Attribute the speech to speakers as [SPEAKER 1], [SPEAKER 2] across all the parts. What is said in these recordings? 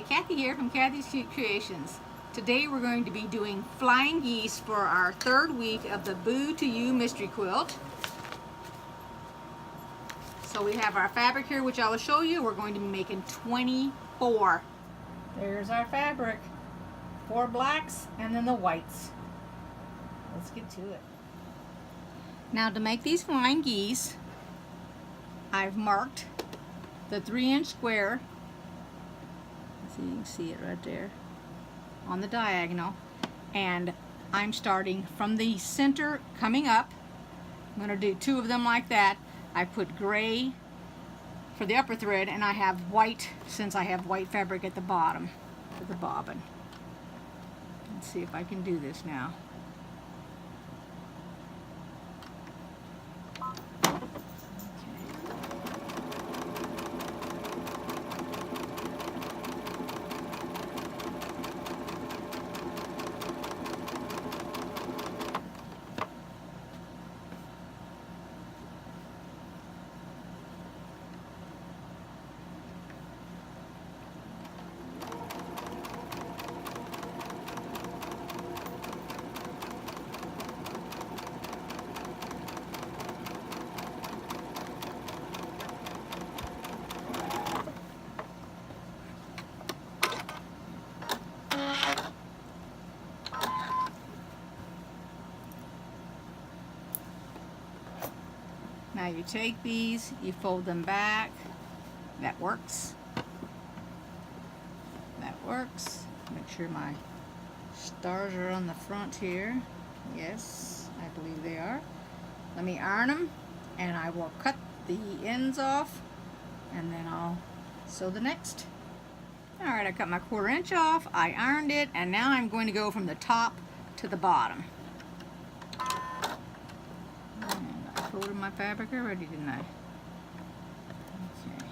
[SPEAKER 1] Hi, Kathy here from Kathy's Cute Creations. Today we're going to be doing flying geese for our third week of the Boo to You mystery quilt. So we have our fabric here, which I will show you. We're going to be making 24. There's our fabric. 4 blacks and then the whites. Let's get to it. Now to make these flying geese, I've marked the 3-inch square. So you can see it right there on the diagonal, and I'm starting from the center coming up. I'm going to do 2 of them like that. I put gray for the upper thread, and I have white since I have white fabric at the bottom for the bobbin. Let's see if I can do this now. Now you take these, you fold them back. That works. That works. Make sure my stars are on the front here. Yes, I believe they are. Let me iron them, and I will cut the ends off, and then I'll sew the next. Alright, I cut my 1/4 inch off, I ironed it, and now I'm going to go from the top to the bottom. Folded my fabric already, didn't I? Okay.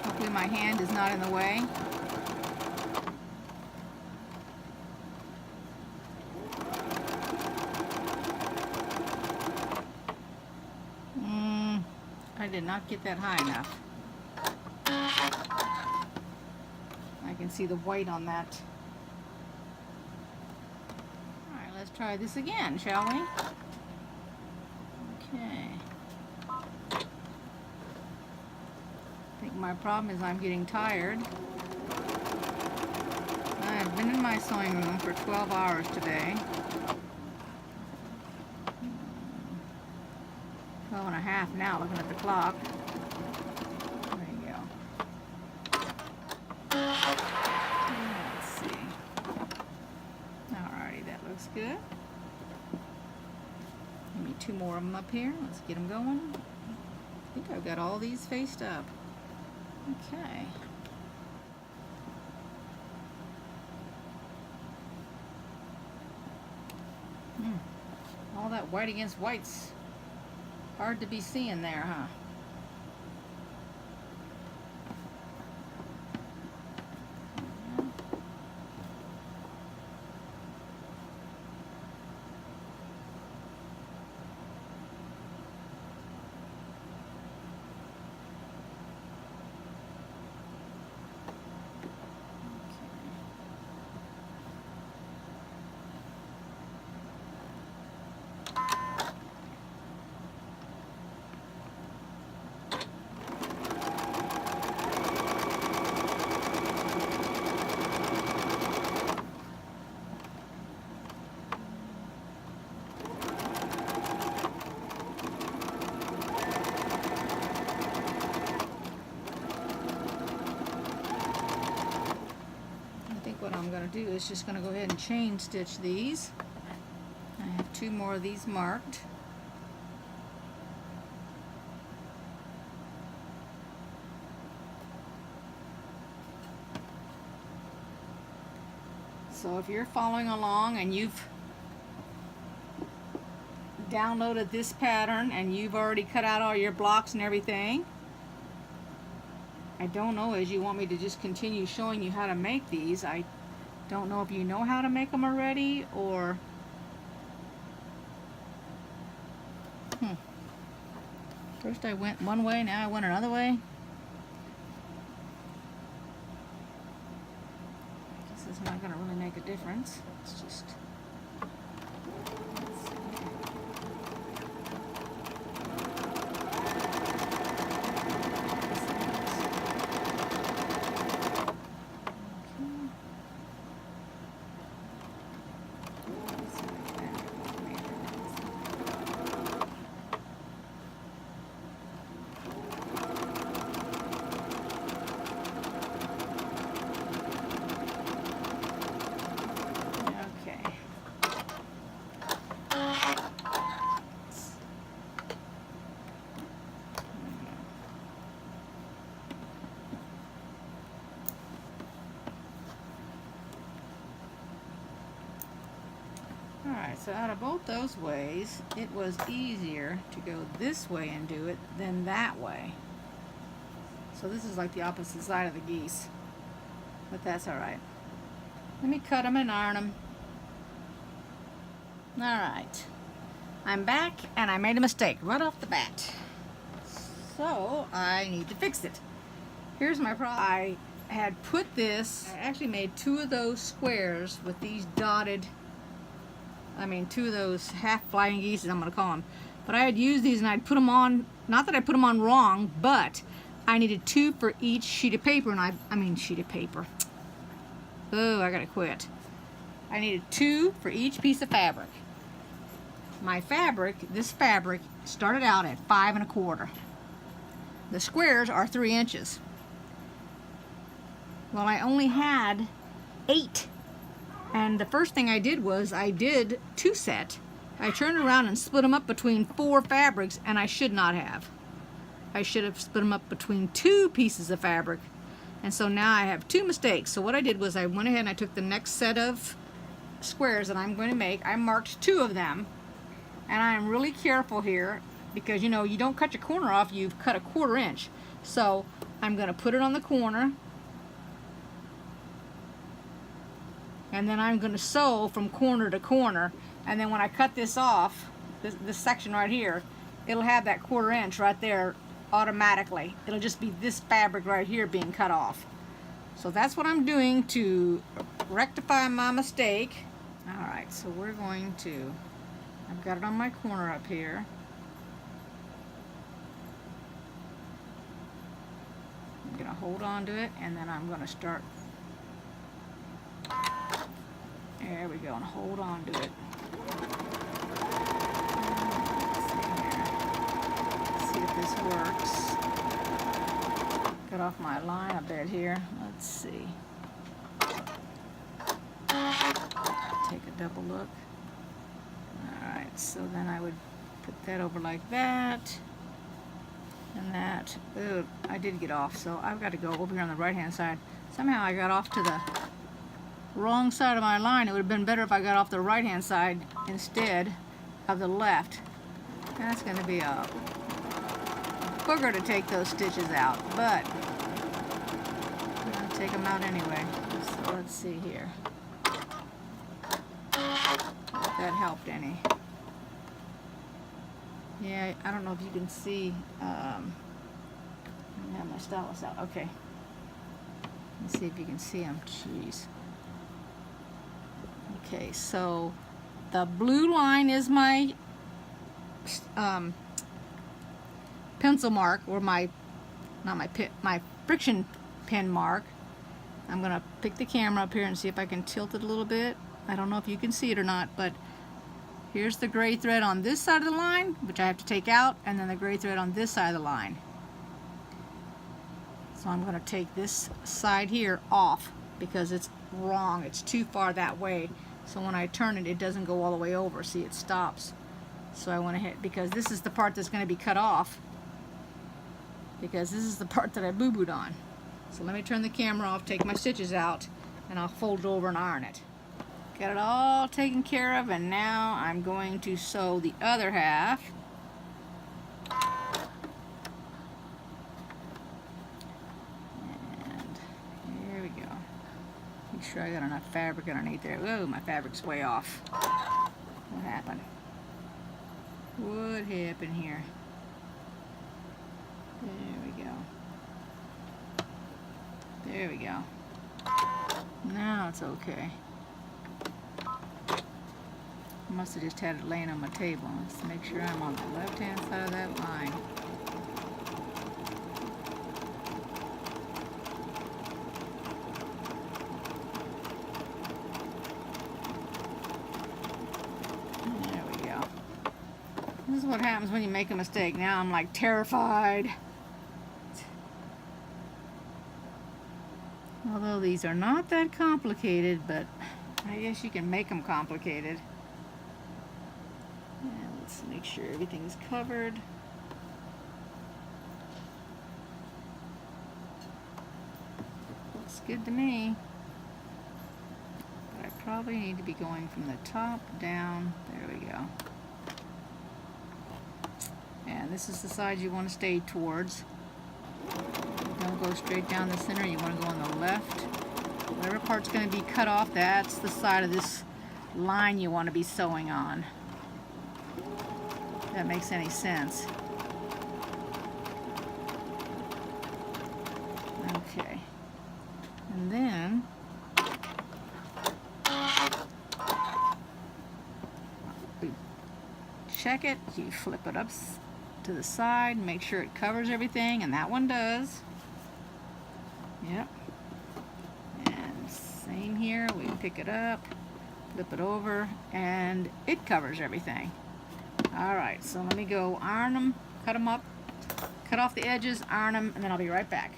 [SPEAKER 1] Hopefully my hand is not in the way. I did not get that high enough. I can see the white on that. Alright, let's try this again, shall we? Okay. I think my problem is I'm getting tired. I've been in my sewing room for 12 hours today. 12 and a half now, looking at the clock. There you go. Let's see. Alrighty, that looks good. Give me 2 more of them up here. Let's get them going. I think I've got all these faced up. Okay. All that white against white's hard to be seeing there, huh? What I'm going to do is just going to go ahead and chain stitch these. I have 2 more of these marked. So if you're following along and you've downloaded this pattern and you've already cut out all your blocks and everything, I don't know as you want me to just continue showing you how to make these. I don't know if you know how to make them already, or First I went one way, now I went another way. This is not going to really make a difference. It's just... Alright, so out of both those ways, it was easier to go this way and do it than that way. So this is like the opposite side of the geese. But that's alright. Let me cut them and iron them. Alright. I'm back and I made a mistake right off the bat. So I need to fix it. Here's my problem. I had put this, I actually made 2 of those squares with these dotted, two of those half flying geese, I'm going to call them. But I had used these and I'd put them on, not that I put them on wrong, but I needed 2 for each sheet of paper, and sheet of paper. Oh, I gotta quit. I needed 2 for each piece of fabric. My fabric, this fabric, started out at 5 1/4. The squares are 3 inches. Well, I only had 8. And the first thing I did was I did 2 set. I turned around and split them up between 4 fabrics, and I should not have. I should have split them up between 2 pieces of fabric. And so now I have 2 mistakes. So what I did was I went ahead and I took the next set of squares that I'm going to make. I marked 2 of them. And I am really careful here because, you know, you don't cut your corner off, you've cut a 1/4 inch. So I'm going to put it on the corner. And then I'm going to sew from corner to corner. And then when I cut this off, this section right here, it'll have that 1/4 inch right there automatically. It'll just be this fabric right here being cut off. So that's what I'm doing to rectify my mistake. Alright, so we're going to, I've got it on my corner up here. I'm going to hold on to it and then I'm going to start. There we go, and hold on to it. Let's see if this works. Cut off my line a bit here. Let's see. Take a double look. Alright, so then I would put that over like that. And that. Ooh, I did get off, so I've got to go over here on the right hand side. Somehow I got off to the wrong side of my line. It would have been better if I got off the right hand side instead of the left. That's going to be a booger to take those stitches out, but I'm going to take them out anyway. So let's see here if that helped any. Yeah, I don't know if you can see. I have my stylus out. Okay, let's see if you can see them. Jeez. Okay, so the blue line is my pencil mark, or my friction pen mark. I'm gonna pick the camera up here and see if I can tilt it a little bit. I don't know if you can see it or not, but here's the gray thread on this side of the line, which I have to take out, and then the gray thread on this side of the line. So I'm gonna take this side here off because it's wrong. It's too far that way. So when I turn it, it doesn't go all the way over. See, it stops. So I went ahead, because this is the part that's going to be cut off, because this is the part that I boo-booed on. So let me turn the camera off, take my stitches out, and I'll fold it over and iron it. Got it all taken care of, and now I'm going to sew the other half. Make sure I got enough fabric underneath there. Whoa, my fabric's way off. What happened? What happened here? There we go. There we go. Now it's okay. I must have just had it laying on my table. Let's make sure I'm on the left-hand side of that line. There we go. This is what happens when you make a mistake. Now I'm like terrified. Although these are not that complicated, but I guess you can make them complicated. And let's make sure everything's covered. Looks good to me. But I probably need to be going from the top down. There we go. And this is the side you want to stay towards. Don't go straight down the center, you want to go on the left. Whatever part's going to be cut off, that's the side of this line you want to be sewing on. If that makes any sense. Okay. And then check it, you flip it up to the side, make sure it covers everything, and that one does. Yep. And same here, we pick it up, flip it over, and it covers everything. Alright, so let me go iron them, cut them up, cut off the edges, iron them, and then I'll be right back.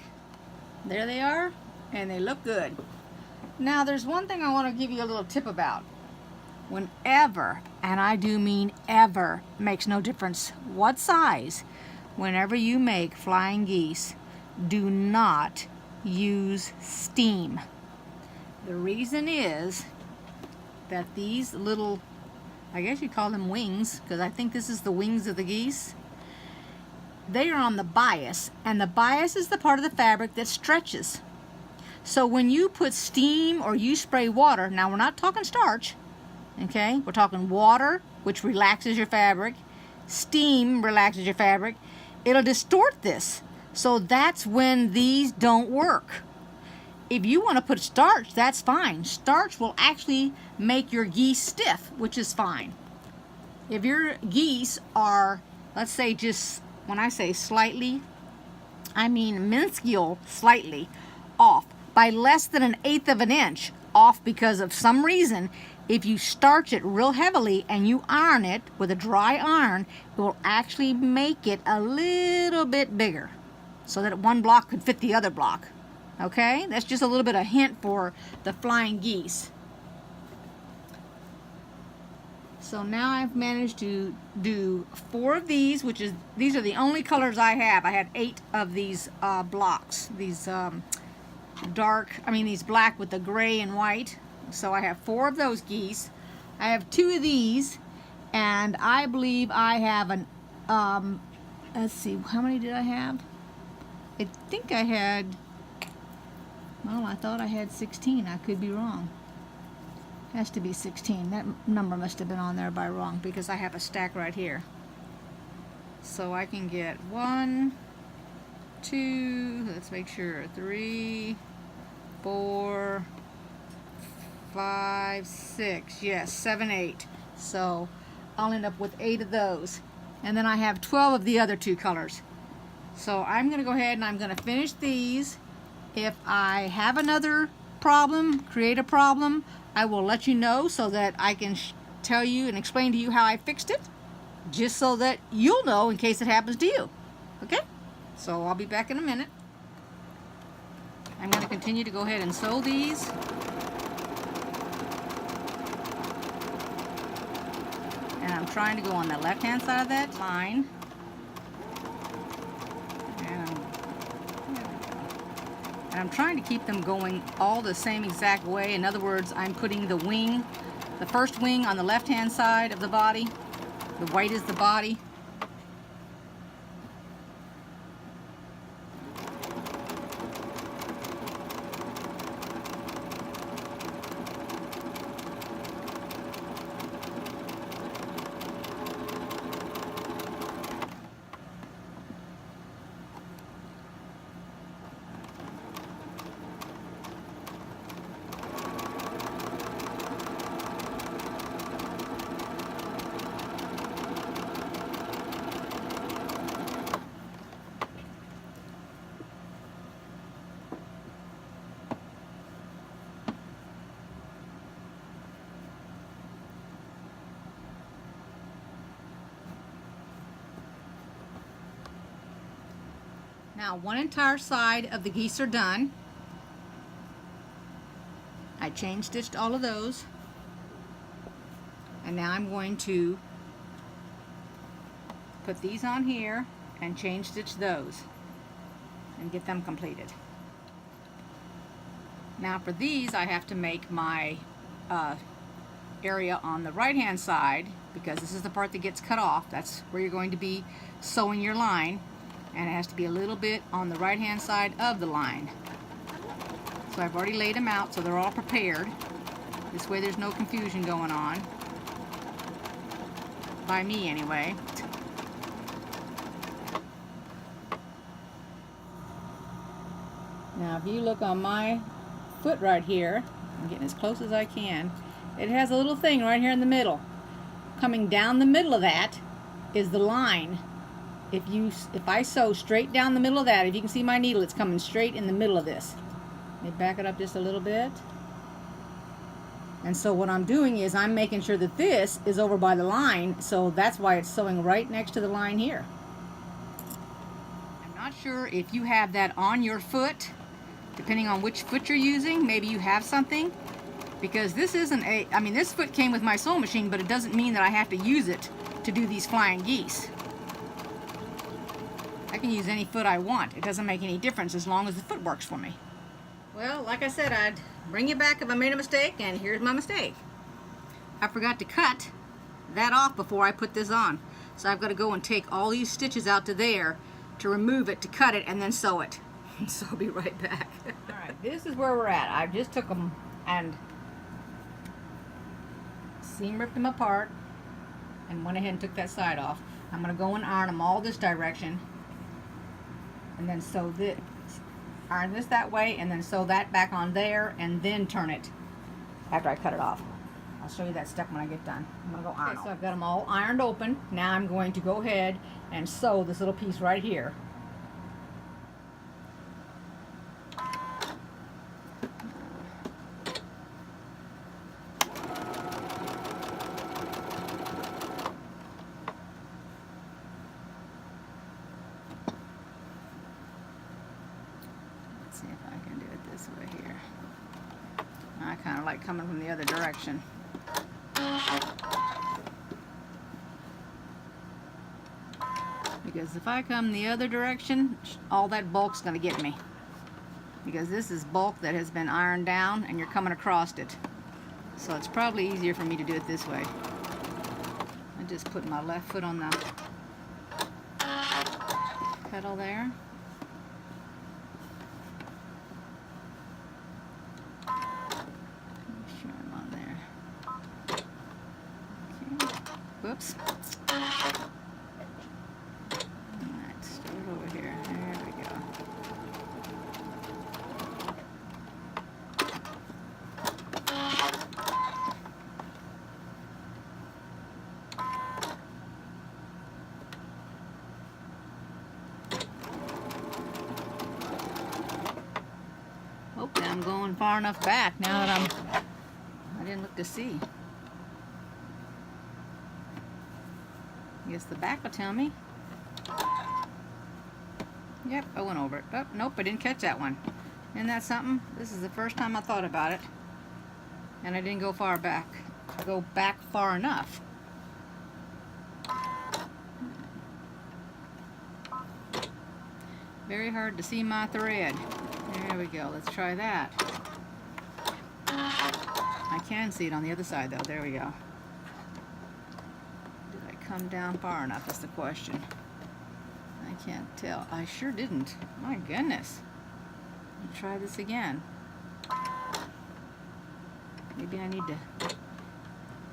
[SPEAKER 1] There they are, and they look good. Now there's one thing I want to give you a little tip about. Whenever, and I do mean ever, makes no difference what size, whenever you make flying geese, do not use steam. The reason is that these little, I guess you call them wings, because I think this is the wings of the geese, they are on the bias, and the bias is the part of the fabric that stretches. So when you put steam or you spray water, now we're not talking starch, okay, we're talking water, which relaxes your fabric, steam relaxes your fabric, it'll distort this. So that's when these don't work. If you want to put starch, that's fine. Starch will actually make your geese stiff, which is fine. If your geese are, let's say just, when I say slightly, I mean minuscule slightly off, by less than 1/8 of an inch off because of some reason, if you starch it real heavily and you iron it with a dry iron, it will actually make it a little bit bigger so that one block could fit the other block. Okay, that's just a little bit of hint for the flying geese. So now I've managed to do 4 of these, which is, these are the only colors I have. I had 8 of these blocks, these these black with the gray and white. So I have 4 of those geese. I have 2 of these, and I believe I have an, let's see, how many did I have? I think I had, well, I thought I had 16. I could be wrong. Has to be 16. That number must have been on there by wrong because I have a stack right here. So I can get 1, 2, let's make sure, 3, 4, 5, 6, yes, 7, 8. So I'll end up with 8 of those. And then I have 12 of the other 2 colors. So I'm going to go ahead and I'm going to finish these. If I have another problem, create a problem, I will let you know so that I can tell you and explain to you how I fixed it, just so that you'll know in case it happens to you. Okay? So I'll be back in a minute. I'm going to continue to go ahead and sew these. And I'm trying to go on the left-hand side of that line. And I'm trying to keep them going all the same exact way. In other words, I'm putting the wing, the first wing on the left-hand side of the body. The white is the body. Now one entire side of the geese are done. I chain stitched all of those. And now I'm going to put these on here and chain stitch those and get them completed. Now for these I have to make my area on the right hand side, because this is the part that gets cut off. That's where you're going to be sewing your line, and it has to be a little bit on the right hand side of the line. So I've already laid them out so they're all prepared. This way there's no confusion going on. By me anyway. Now if you look on my foot right here, I'm getting as close as I can, it has a little thing right here in the middle. Coming down the middle of that is the line. If I sew straight down the middle of that, if you can see my needle, it's coming straight in the middle of this. Let me back it up just a little bit. And so what I'm doing is I'm making sure that this is over by the line, so that's why it's sewing right next to the line here. I'm not sure if you have that on your foot, depending on which foot you're using. Maybe you have something, because this isn't this foot came with my sewing machine, but it doesn't mean that I have to use it to do these flying geese. I can use any foot I want. It doesn't make any difference as long as the foot works for me. Well, like I said, I'd bring you back if I made a mistake, and here's my mistake. I forgot to cut that off before I put this on. So I've got to go and take all these stitches out to there to remove it, to cut it, and then sew it. So I'll be right back. Alright, this is where we're at. I just took them and seam ripped them apart and went ahead and took that side off. I'm going to go and iron them all this direction, and then sew this. Iron this that way, and then sew that back on there, and then turn it after I cut it off. I'll show you that step when I get done. I'm going to go iron. Okay, so I've got them all ironed open. Now I'm going to go ahead and sew this little piece right here. See if I can do it this way here. I kind of like coming from the other direction. Because if I come the other direction, all that bulk's going to get me. Because this is bulk that has been ironed down and you're coming across it. So it's probably easier for me to do it this way. I just put my left foot on the pedal there. Whoops. Alright, start over here. There we go. Hopefully I'm going far enough back now that I didn't look to see. I guess the back will tell me. Yep, I went over it. Oh, nope, I didn't catch that one. Isn't that something? This is the first time I thought about it. And I didn't go far back. Go back far enough. Very hard to see my thread. There we go. Let's try that. I can see it on the other side though. There we go. Come down far enough is the question. I can't tell. I sure didn't. My goodness. Let's try this again. Maybe I need to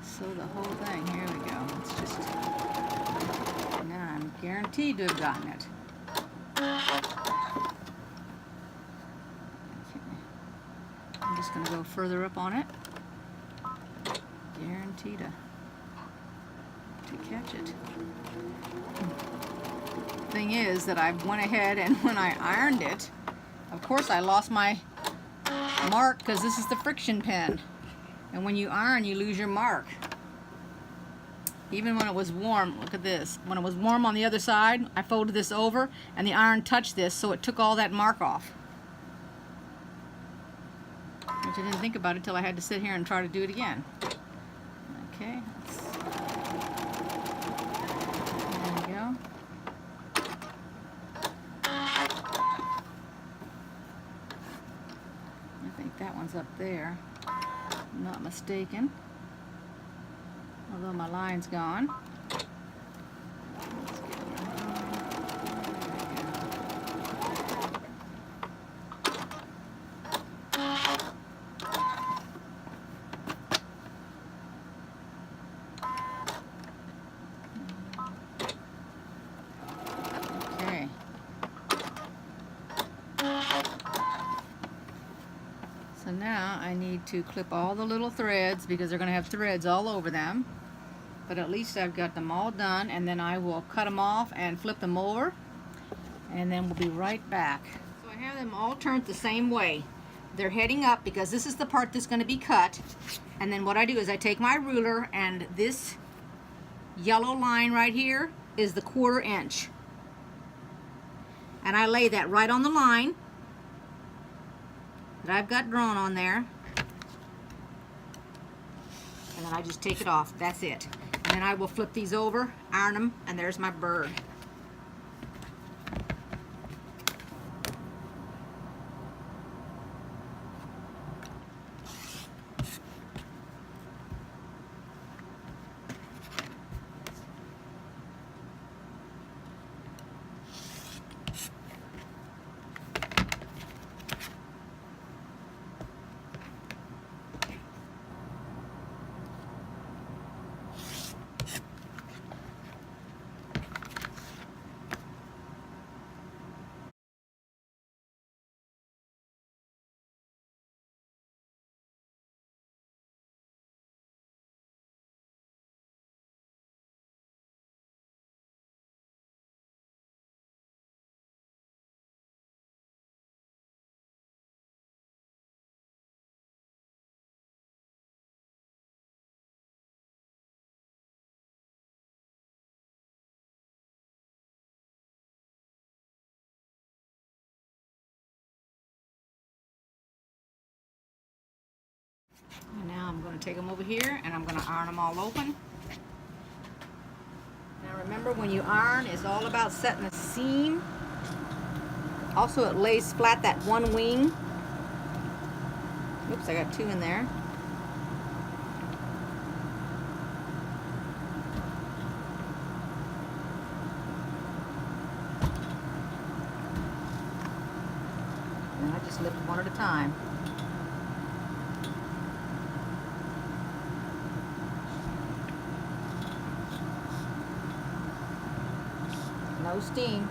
[SPEAKER 1] sew the whole thing. Here we go. Let's just... Now I'm guaranteed to have gotten it. Okay. I'm just going to go further up on it. Guaranteed to catch it. Thing is that I went ahead and when I ironed it, of course I lost my mark because this is the friction pen, and when you iron you lose your mark. Even when it was warm, look at this. When it was warm on the other side, I folded this over and the iron touched this, so it took all that mark off. Which I didn't think about it until I had to sit here and try to do it again. Okay, there we go. I think that one's up there, if I'm not mistaken. Although my line's gone. Okay. So now I need to clip all the little threads because they're going to have threads all over them. But at least I've got them all done, and then I will cut them off and flip them over, and then we'll be right back. So I have them all turned the same way. They're heading up because this is the part that's going to be cut, and then what I do is I take my ruler, and this yellow line right here is the 1/4 inch, and I lay that right on the line that I've got drawn on there, and then I just take it off. That's it. And then I will flip these over, iron them, and there's my bird. And now I'm going to take them over here and I'm going to iron them all open. Now remember, when you iron, it's all about setting the seam. Also, it lays flat that one wing. Oops, I got 2 in there. And I just lift one at a time. No steam.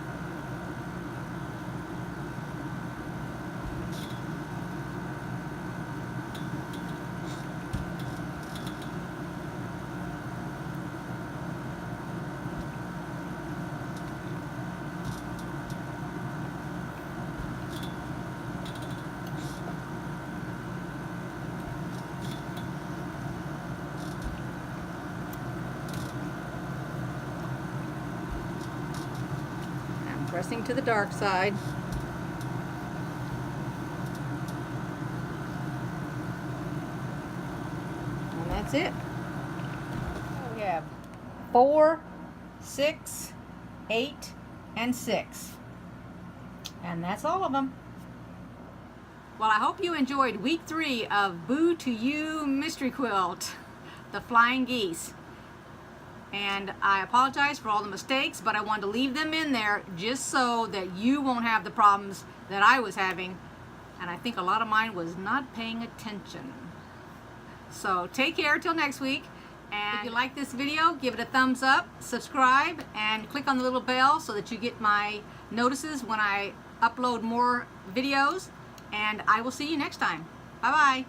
[SPEAKER 1] Pressing to the dark side. And that's it. We have 4, 6, 8, and 6. And that's all of them. Well, I hope you enjoyed week 3 of Boo to You Mystery Quilt, the Flying Geese. And I apologize for all the mistakes, but I wanted to leave them in there just so that you won't have the problems that I was having. And I think a lot of mine was not paying attention. So take care till next week. And if you like this video, give it a thumbs up, subscribe, and click on the little bell so that you get my notices when I upload more videos. And I will see you next time. Bye-bye.